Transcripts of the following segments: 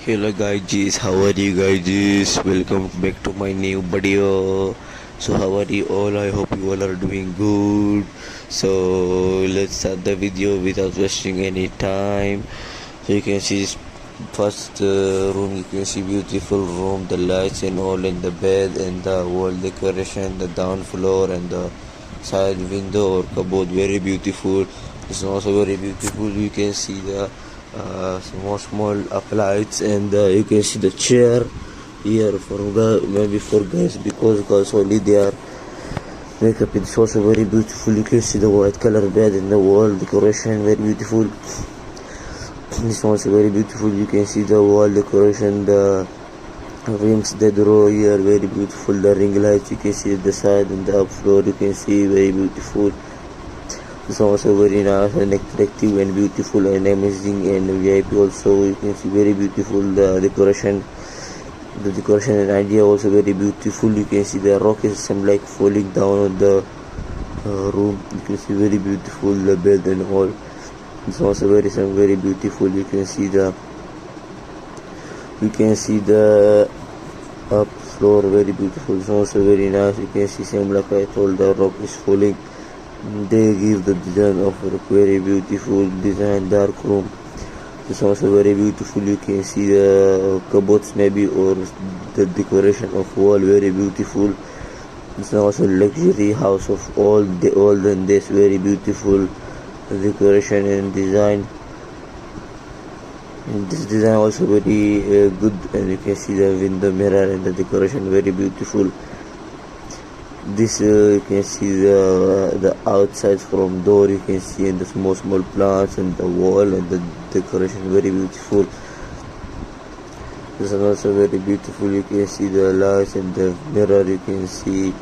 Hello guys, how are you guys? Welcome back to my new video. So how are you all? I hope you all are doing good. So let's start the video without wasting any time. So you can see this first room. You can see beautiful room, the lights and all, and the bed and the wall decoration, the down floor and the side window or cupboard. Very beautiful. It's also very beautiful. You can see the small uplights and you can see the chair here for maybe for guys, because girls only their makeup is also very beautiful. You can see the white color bed and the wall decoration, very beautiful. This one also very beautiful. You can see the wall decoration, the rings, the drawer here, very beautiful. The ring lights you can see at the side and the up floor, you can see very beautiful. It's also very nice and attractive and beautiful and amazing, and VIP also you can see very beautiful. The decoration and idea also very beautiful. You can see the rock is some like falling down on the room. You can see very beautiful the bed and all. It's also very beautiful. You can see the up floor, very beautiful. It's also very nice. You can see same like I told, the rock is falling. They give the design of a very beautiful design dark room. It's also very beautiful. You can see the cupboards maybe, or the decoration of wall, very beautiful. It's also luxury house of all the olden days, very beautiful decoration and design. And this design also very good, and you can see the window mirror and the decoration very beautiful. This you can see the outside from door, you can see, and the small plants and the wall and the decoration very beautiful. This is also very beautiful. You can see the lights and the mirror, you can see,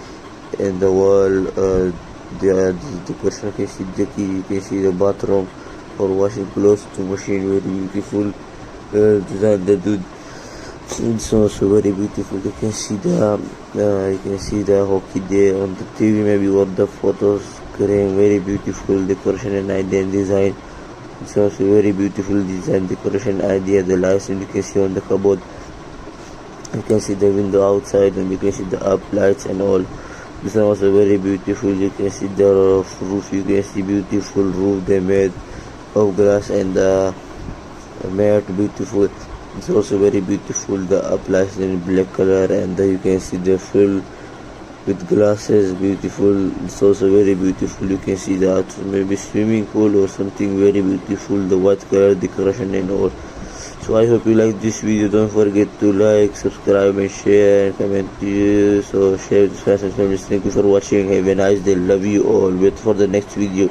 and the wall, the decoration. You can see the key, you can see the bathroom for washing clothes to machine, very beautiful design. The dude, it's also very beautiful. You can see the hockey there on the TV maybe, or the photos screen, very beautiful decoration and idea and design. It's also very beautiful design, decoration idea. The lights, and you can see on the cupboard, you can see the window outside, and you can see the up lights and all. This is also very beautiful. You can see the roof, you can see beautiful roof they made of glass, and made beautiful. It's also very beautiful. The uplights in black color, and you can see the full with glasses, beautiful. It's also very beautiful. You can see that maybe swimming pool or something, very beautiful. The white color decoration and all. So I hope you like this video. Don't forget to like, subscribe and share and comment. So share this with friends and family. Thank you for watching. Have a nice day. Love you all. Wait for the next video.